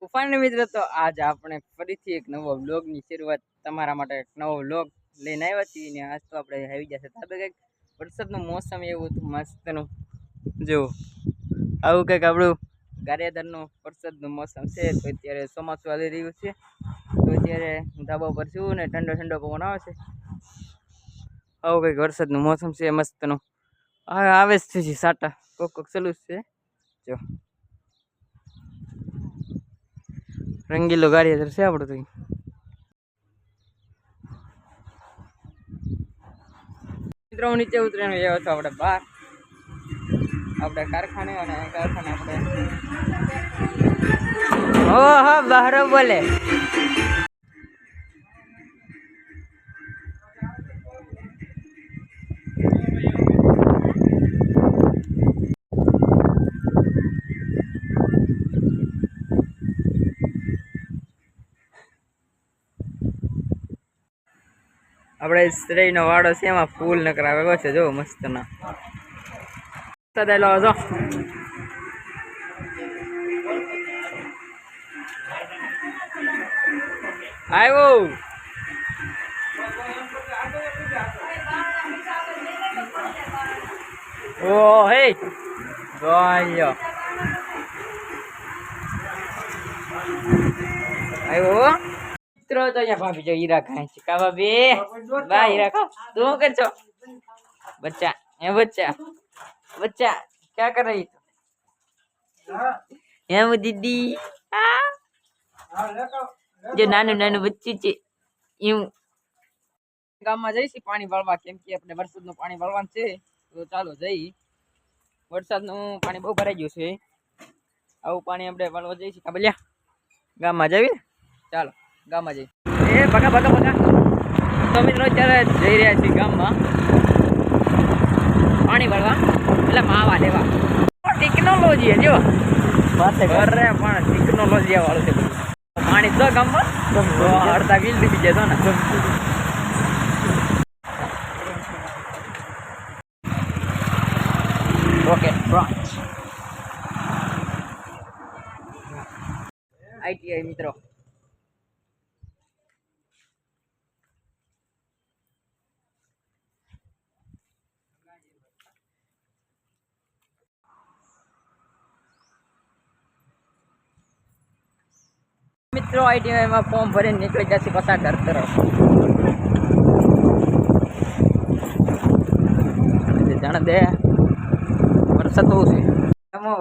finally મિત્રો તો આજ આપણે ફરીથી એક નવો વ્લોગની શરૂઆત તમારા માટે એક નવો વ્લોગ લઈને આવ્યા છીએ ને આજ તો આપણે આવી જશે ધાબે કંઈક વરસાદનું મોસમ એવું હતું મસ્તનું જો આવું કંઈક આપણું ગારિયાધારનું વરસાદનું મોસમ છે તો અત્યારે ચોમાસું આવી રહ્યું છે તો અત્યારે ધાબા ઉપર છું ને ઠંડો ઠંડો પવન આવે છે આવું કંઈક વરસાદનું મોસમ છે મસ્તનું હા આવે જ છે સાટા કોક ચાલુ જ છે જો રંગીલો ગારિયાધાર છે આપણું તો મિત્રો હું નીચે ઉતરીને આવ્યો હતો આપણે બહાર આપણે કારખાને અને કારખાને આપણે ઓહો બહાર બોલે આપણે સ્ત્રીનો વાડો છે એમાં ફૂલ નકર આવ્યો છે જો મસ્ત ના સદાયલો જો આવ્યો ઓ હે ગયો આવ્યો મિત્રો તો અહીંયા ભાભી જો હીરા ખાય છે કા ભાભી વાહ હીરા ખાઓ તું શું કરશો બચ્ચા બચ્ચા बच्चा क्या कर रही तू वो दीदी जो नानू नानू बच्ची છે એમ ગામમાં જઈશી પાણી વાળવા કેમ કે આપણે વરસાદનું પાણી વાળવાનું છે તો ચાલો જઈ વરસાદનું પાણી બહુ ભરાઈ ગયું છે આવું પાણી આપણે વાળવા જઈશી કાબલિયા ગામમાં જઈએ ચાલો ગામમાં જઈ એ બગા બગા બગા તો મિત્રો અત્યારે જઈ રહ્યા છીએ ગામમાં પાણી વાળવા એટલે માવા લેવા ટેકનોલોજી જો વાત કરે પણ ટેકનોલોજી વાળું છે પાણી તો ગામમાં અડધા વીલ દીધી જતો ને રોકેટ બ્રાન્ચ આઈટીઆઈ મિત્રો મિત્રો આઈટીઆઈ માં ફોર્મ ભરીને નીકળી જશે પાછા ઘર તરફ જાણે દે વરસાદ બહુ છે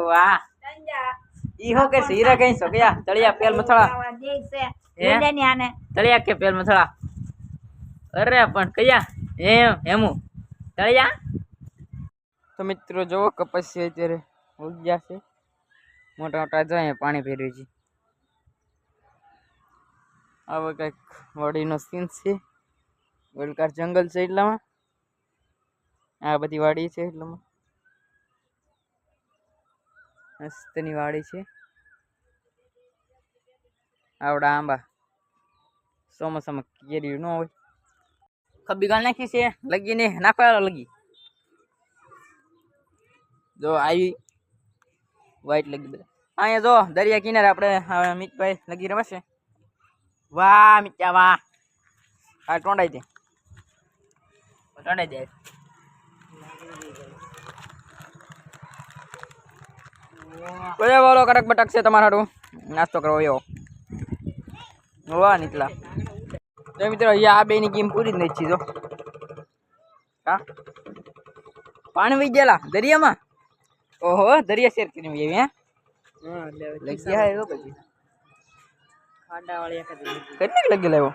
વાહ ઈ હો કે હીરા કઈ છો ગયા તળિયા પેલ મથળા તળિયા કે પેલ મથળા અરે પણ કયા હેમુ તળિયા તો મિત્રો જોવો કપાસી અત્યારે ઉગ્યા છે મોટા મોટા જાય પાણી ભેર્યું છે હવે કંઈક વાડીનો સીન છે ગોલકાર જંગલ છે એટલામાં આ બધી વાડી છે એટલામાં મસ્તની વાડી છે આવડા આંબા ચોમાસામાં કેરી ન હોય ખબ્બી ગાળ નાખી છે લગીને નાખવા લગી જો આવી વ્હાઈટ લગી બધા અહીંયા જો દરિયા કિનારે આપણે મિતભાઈ લગી રમશે વાહ મિત્યા વાહ આ ટોંડાઈ દે કોઈ બોલો કડક બટક છે તમારા હાટું નાસ્તો કરવો એવો વાહ નીકળા તો મિત્રો અહીંયા આ બેની ગેમ પૂરી જ નહીં છે જો હા પાણી વહી ગયેલા દરિયામાં ઓહો દરિયા શેર કરીને આવી હે લગ્યા આવ્યો પછી ખાડા વાળી કેટલી લગી લાવ્યો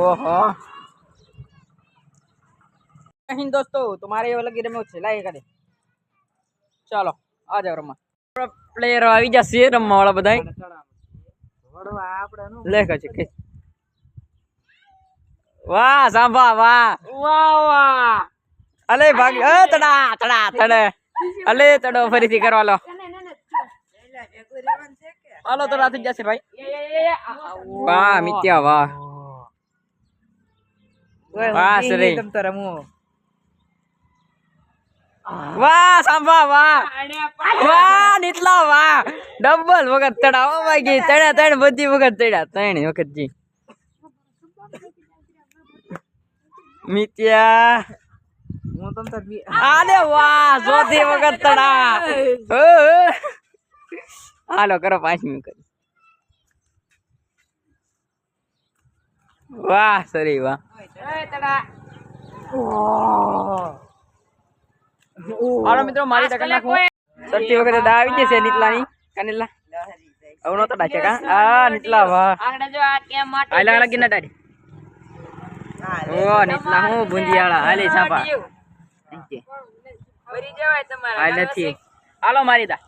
ઓહો અહીં દોસ્તો તમારે એવો લગી રમ્યો છે લાગે કરે ચાલો આ જાવ રમવા પ્લેયરો આવી જશે રમવા વાળા બધા લેખ છે વાહ સાંભા વાહ વાહ વાહ અલે ભાગ તડા તડા તડે અલે તડો ફરીથી કરવા લો હાલો તો રાત જશે ભાઈ વાહ મિત્યા વાહ વાહ સરે તમ તો રમો વાહ સાંભા વાહ વાહ નીતલા વાહ ડબલ વખત તડા ઓ ભાઈ તડ્યા ત્રણ બધી વખત તડ્યા ત્રણ વખત જી મિત્યા હું તમ તાર આલે વાહ ચોથી વખત તડા હાલો કરો 5 મિનિટ કરી વાહ સરી વાહ હાલો મિત્રો મારી ટકા નાખું સત્તી વખતે દા આવી જશે નીતલાની કાનેલા હવે નો તડા છે કા આ નીતલા વાહ આલા આલા કિના ડાડી ઓ નીતલા હું ભુંજીયાળા હાલે સાપા મરી જવાય તમારા આ નથી હાલો મારી દા